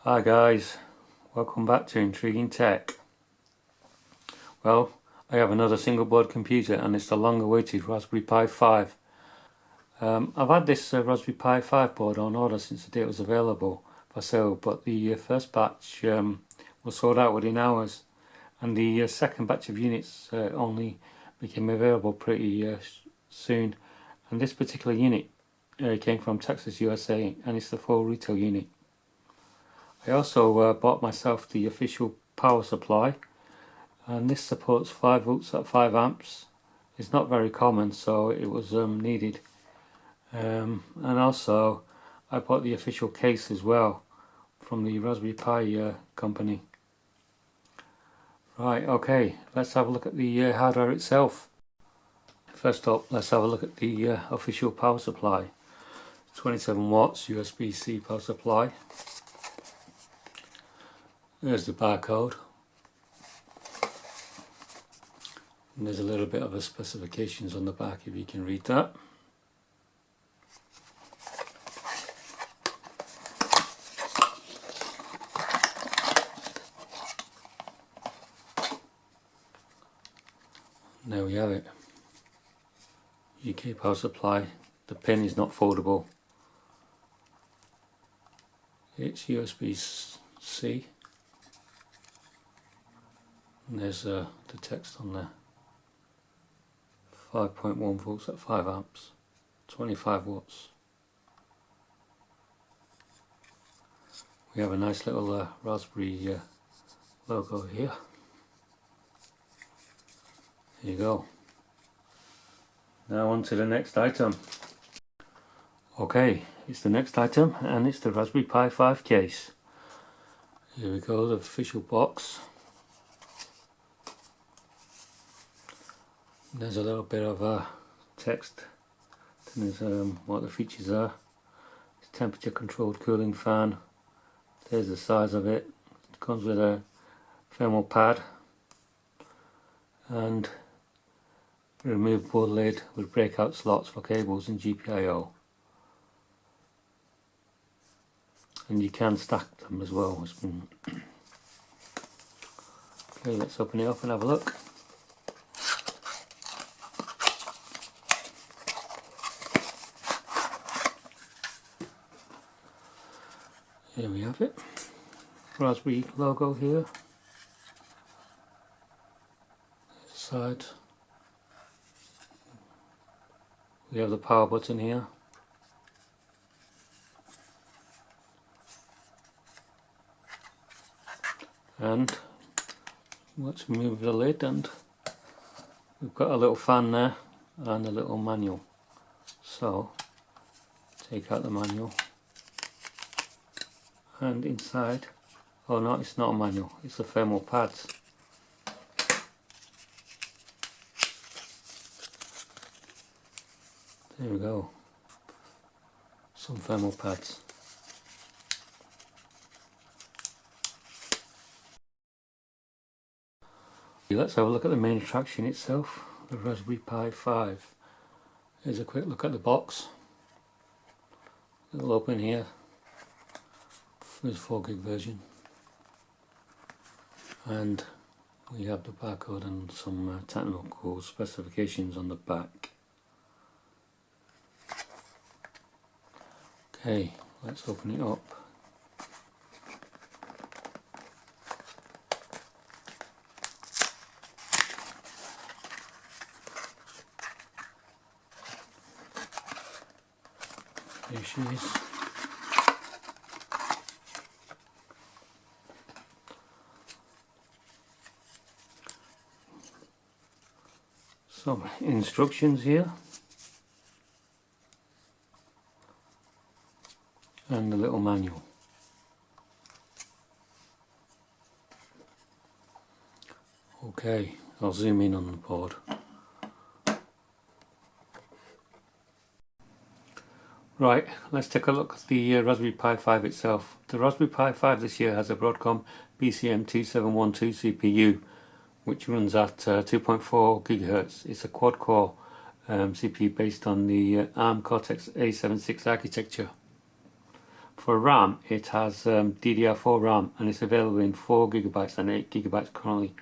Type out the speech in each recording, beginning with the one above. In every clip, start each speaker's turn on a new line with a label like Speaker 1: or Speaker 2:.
Speaker 1: Hi guys, welcome back to Intriguing Tech. Well, I have another single board computer and it's the long awaited Raspberry Pi 5. I've had this Raspberry Pi 5 board on order since the day it was available for sale, but the first batch was sold out within hours, and the second batch of units only became available pretty soon. And this particular unit came from Texas, USA, and it's the full retail unit. I also bought myself the official power supply, and this supports 5 volts at 5 amps. It's not very common, so it was needed. And also I bought the official case as well from the Raspberry Pi company. Right, okay, let's have a look at the hardware itself. First up, let's have a look at the official power supply. 27 watts USB-C power supply. There's the barcode. And there's a little bit of the specifications on the back if you can read that. There we have it. UK power supply. The pin is not foldable. It's USB-C. And there's the text on there. 5.1 volts at 5 amps. 25 watts. We have a nice little Raspberry logo here. There you go. Now on to the next item. Okay, it's the next item, and it's the Raspberry Pi 5 case. Here we go, the official box. There's a little bit of text. There's what the features are. It's temperature controlled cooling fan. There's the size of it. It comes with a thermal pad and a removable lid with breakout slots for cables and GPIO. And you can stack them as well. Okay, let's open it up and have a look. Here we have it. Raspberry logo here. Side. We have the power button here. And let's remove the lid, and we've got a little fan there and a little manual. So take out the manual. And inside, oh no, it's not a manual, it's the thermal pads. There we go, some thermal pads. Let's have a look at the main attraction itself, the Raspberry Pi 5. Here's a quick look at the box. It'll open here. There's 4 gig version, and we have the barcode and some technical specifications on the back. Okay, let's open it up. There she is. Some instructions here, and a little manual. Okay, I'll zoom in on the board. Right, let's take a look at the Raspberry Pi 5 itself. The Raspberry Pi 5 this year has a Broadcom BCM2712 CPU, which runs at 2.4 GHz. It's a quad-core CPU based on the ARM Cortex A76 architecture. For RAM, it has DDR4 RAM, and it's available in 4 gigabytes and 8 gigabytes currently.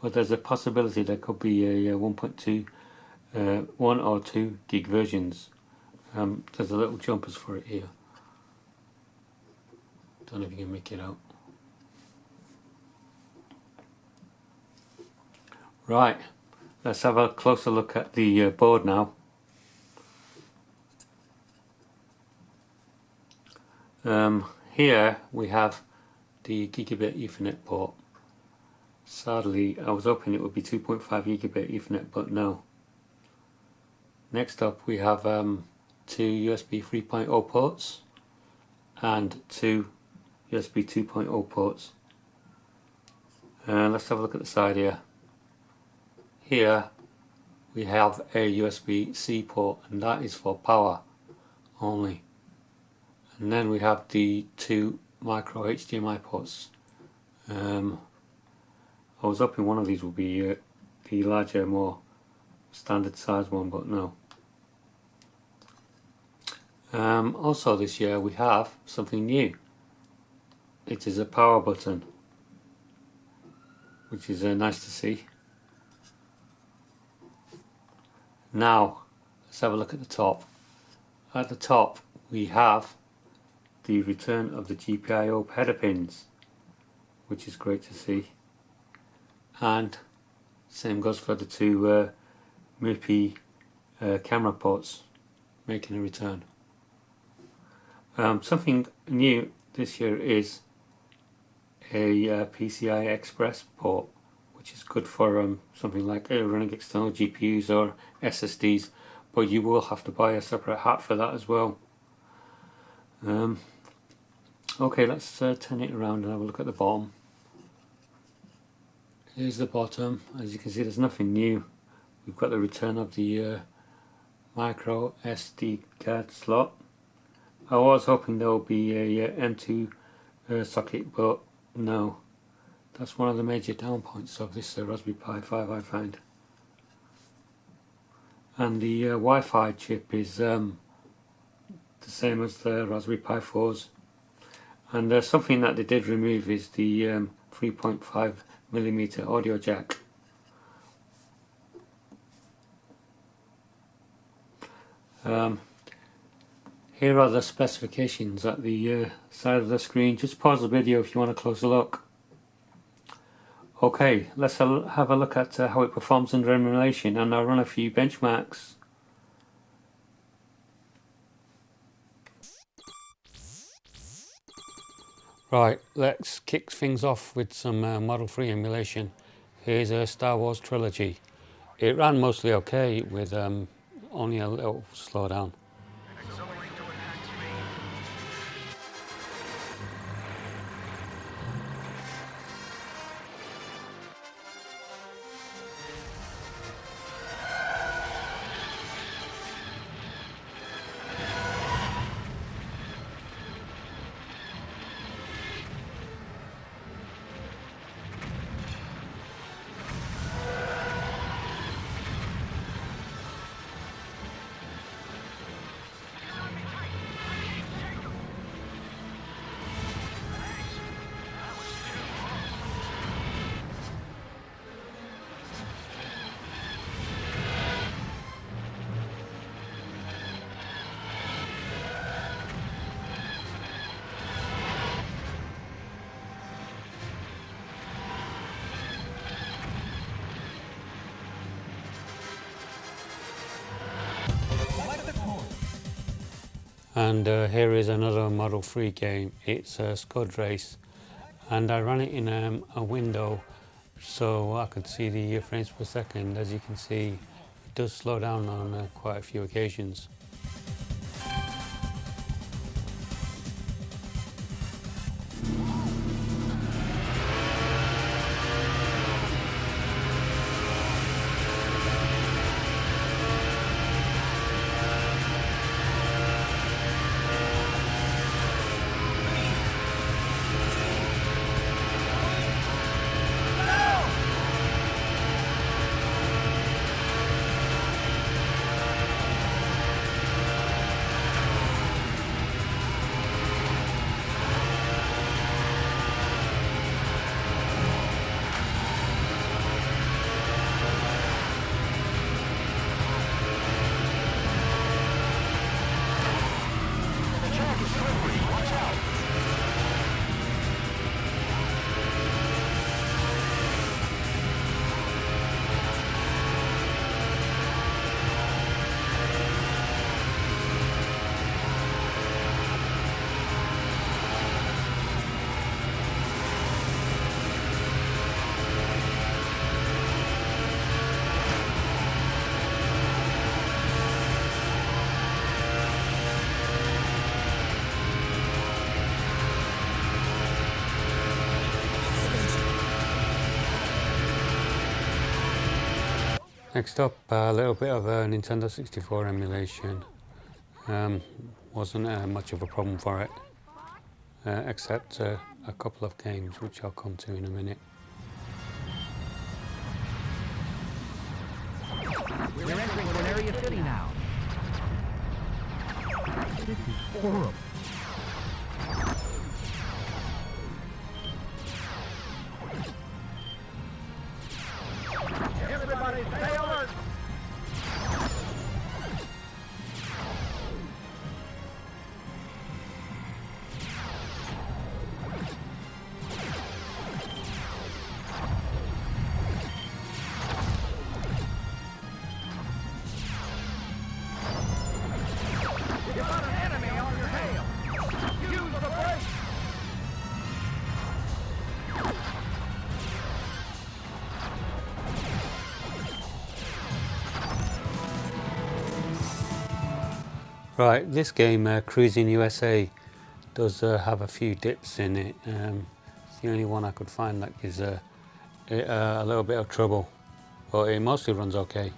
Speaker 1: But there's a possibility there could be a 1.2, 1 or 2 gig versions. There's a little jumpers for it here. Don't know if you can make it out. Right, let's have a closer look at the board now. Here we have the gigabit Ethernet port. Sadly, I was hoping it would be 2.5 gigabit Ethernet, but no. Next up we have 2 USB 3.0 ports and 2 USB 2.0 ports. Let's have a look at the side here. Here we have a USB-C port, and that is for power only. And then we have the 2 micro HDMI ports. I was hoping one of these would be the larger, more standard size one, but no. Also this year we have something new. It is a power button, which is nice to see. Now let's have a look at the top. At the top we have the return of the GPIO header pins, which is great to see, and same goes for the 2 MIPI camera ports making a return. Something new this year is a PCI Express port, which is good for something like running external GPUs or SSDs, but you will have to buy a separate hat for that as well. Okay, let's turn it around and have a look at the bottom. Here's the bottom. As you can see, there's nothing new. We've got the return of the micro SD card slot. I was hoping there would be a M2 socket, but no. That's one of the major down points of this Raspberry Pi 5, I find. And the Wi-Fi chip is the same as the Raspberry Pi 4's. And something that they did remove is the 3.5mm audio jack. Here are the specifications at the side of the screen. Just pause the video if you want a closer look. Okay, let's have a look at how it performs under emulation, and I'll run a few benchmarks. Right, let's kick things off with some Model 3 emulation. Here's a Star Wars Trilogy. It ran mostly okay with only a little slowdown. And here is another Model 3 game. It's a Scud race, and I ran it in a window so I could see the frames per second. As you can see, it does slow down on quite a few occasions. Next up, a little bit of Nintendo 64 emulation. Wasn't much of a problem for it, except a couple of games which I'll come to in a minute.
Speaker 2: We're entering Area City now. This is horrible. Everybody stay alert! You've got an enemy on your tail! Use the brakes!
Speaker 1: Right, this game, Crusin USA, does have a few dips in it. It's the only one I could find that gives it a little bit of trouble, but it mostly runs okay.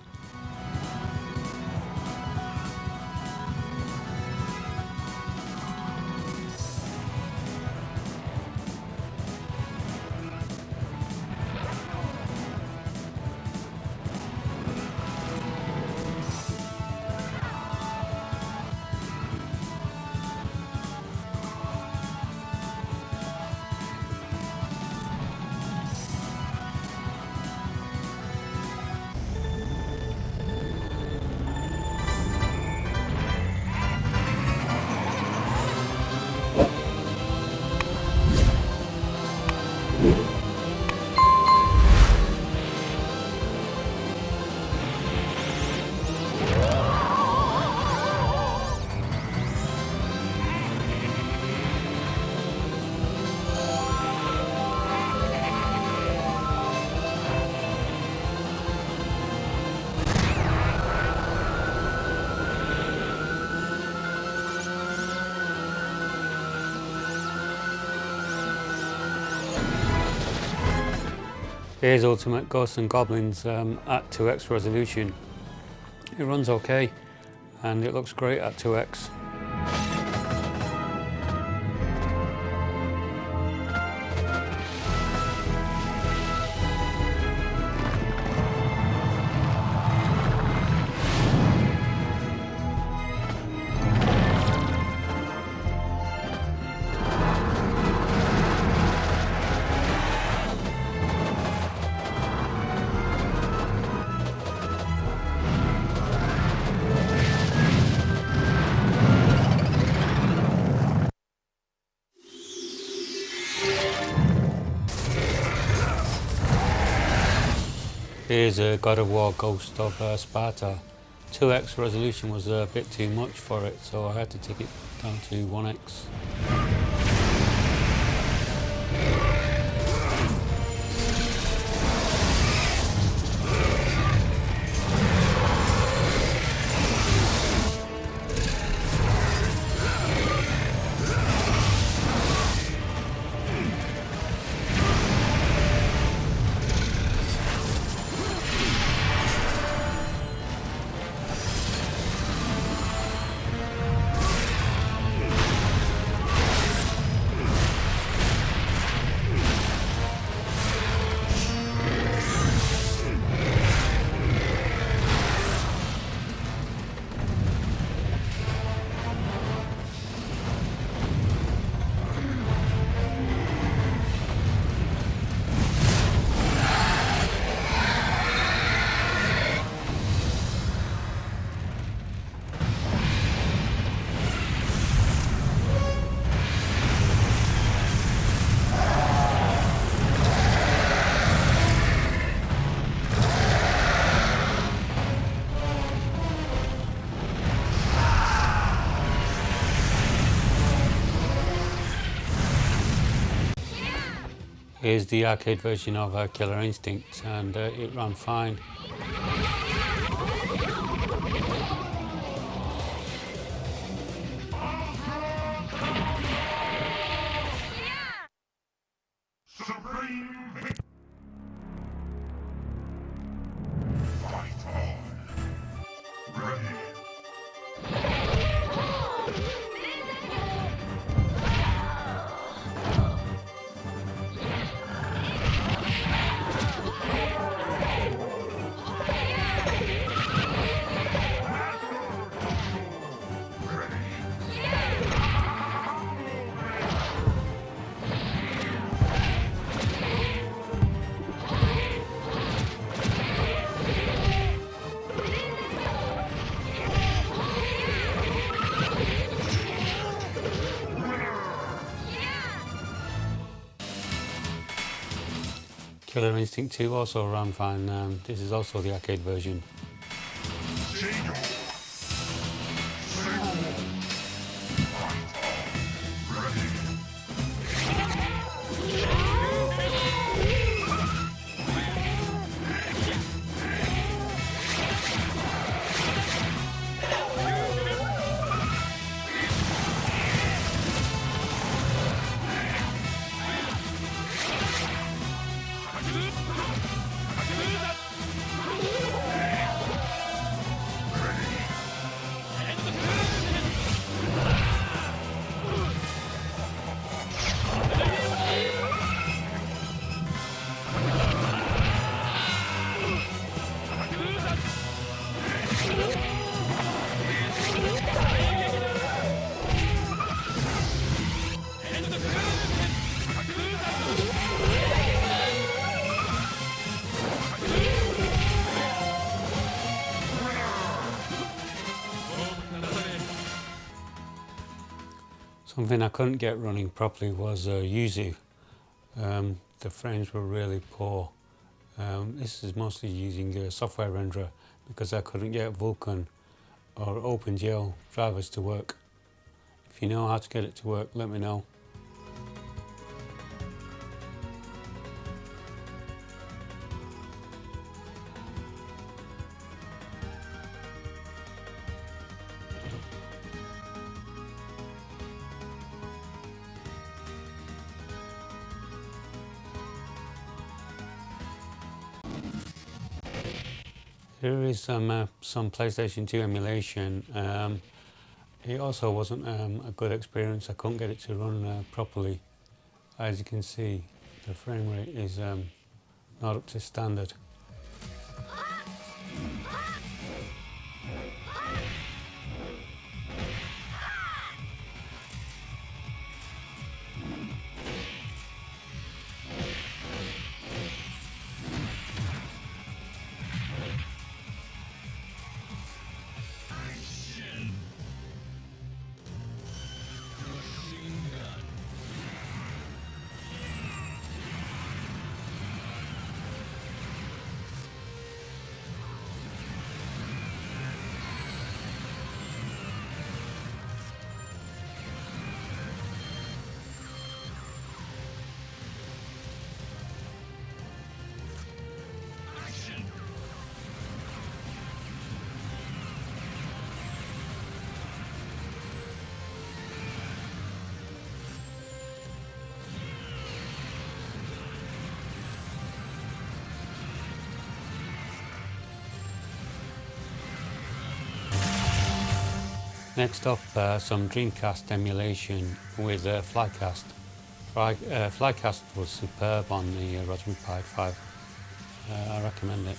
Speaker 1: Here's Ultimate Ghosts and Goblins at 2x resolution. It runs okay and it looks great at 2x. Here's a God of War Ghost of Sparta. 2x resolution was a bit too much for it, so I had to take it down to 1x. Here's the arcade version of Killer Instinct, and it ran fine.
Speaker 3: Fighter. Killer Instinct 2 also ran fine. This is also the arcade version. Something I couldn't get running properly was Yuzu. The frames were really poor. This is mostly using a software renderer because I couldn't get Vulkan or OpenGL drivers to work. If you know how to get it to work, let me know. Here is some PlayStation 2 emulation. It also wasn't a good experience. I couldn't get it to run properly. As you can see, the frame rate is not up to standard. Next up, some Dreamcast emulation with Flycast. Flycast was superb on the Raspberry Pi 5. I recommend it.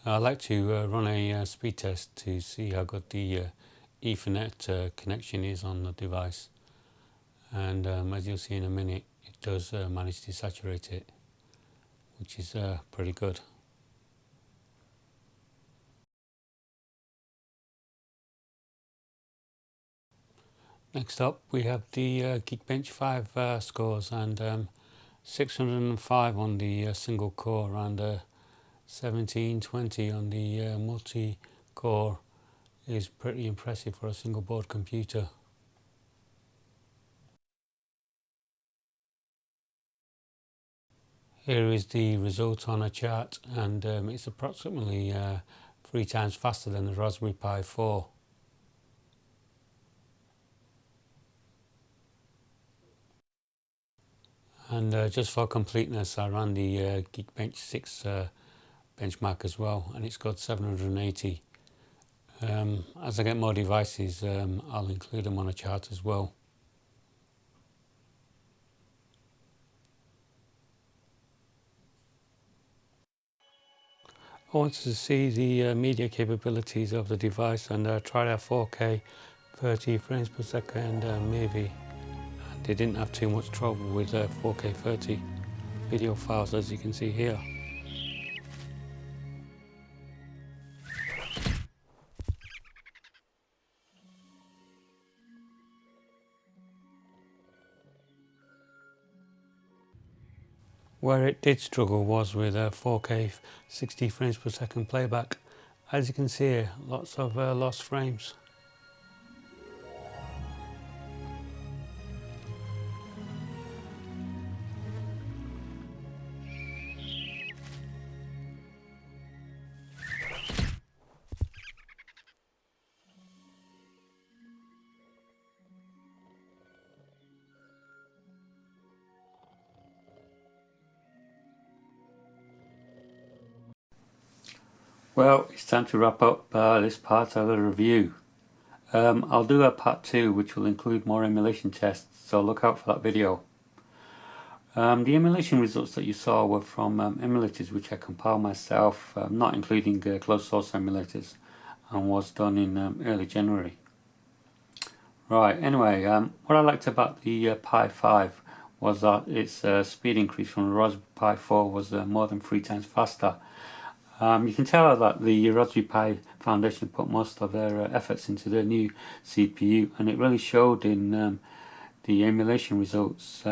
Speaker 3: I like to run a speed test to see how good the Ethernet connection is on the device, and as you'll see in a minute, it does manage to saturate it, which is pretty good. Next up we have the Geek Bench 5 scores, and 605 on the single core and 1720 on the multi-core is pretty impressive for a single board computer. Here is the result on a chart, and it's approximately 3 times faster than the Raspberry Pi 4. And just for completeness, I ran the Geek Bench 6 benchmark as well, and it's got 780. As I get more devices, I'll include them on a chart as well. I wanted to see the media capabilities of the device, and tried out 4K 30 frames per second movie. They didn't have too much trouble with 4K 30 video files, as you can see here. Where it did struggle was with 4K 60 frames per second playback. As you can see here, lots of lost frames.
Speaker 1: Well, it's time to wrap up this part of the review. I'll do a part 2 which will include more emulation tests, so look out for that video. The emulation results that you saw were from emulators which I compiled myself, not including closed source emulators, and was done in early January. Right, anyway, what I liked about the Pi 5 was that its speed increase from the Raspberry Pi 4 was more than 3 times faster. You can tell that the Raspberry Pi Foundation put most of their efforts into their new CPU, and it really showed in the emulation results.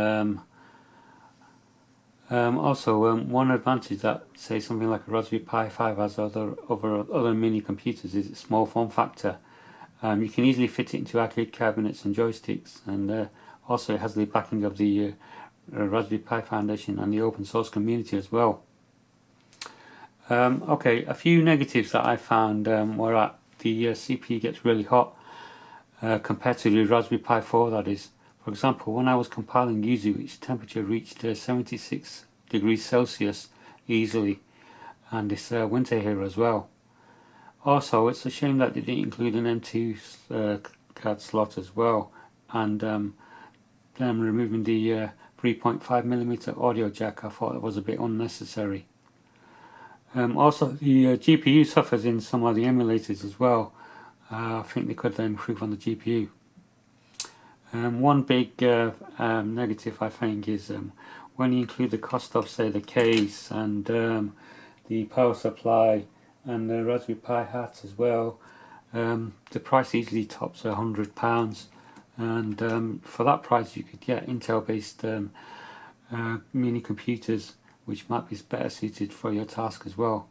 Speaker 1: Also, one advantage that, say, something like a Raspberry Pi 5 has over other mini computers is its small form factor. You can easily fit it into arcade cabinets and joysticks, and also it has the backing of the Raspberry Pi Foundation and the open source community as well. Okay, a few negatives that I found were that the CPU gets really hot compared to the Raspberry Pi 4, that is. For example, when I was compiling Yuzu, its temperature reached 76 degrees Celsius easily, and this winter here as well. Also, it's a shame that they didn't include an M2 card slot as well, and them removing the 3.5mm audio jack. I thought that was a bit unnecessary. Also, the GPU suffers in some of the emulators as well. I think they could improve on the GPU. One big negative, I think, is when you include the cost of, say, the case and the power supply and the Raspberry Pi hat as well, the price easily tops £100, and for that price you could get Intel-based mini computers which might be better suited for your task as well.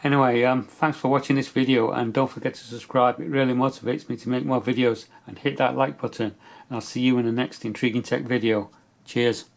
Speaker 1: Anyway, thanks for watching this video, and don't forget to subscribe. It really motivates me to make more videos, and hit that like button, and I'll see you in the next intriguing tech video. Cheers.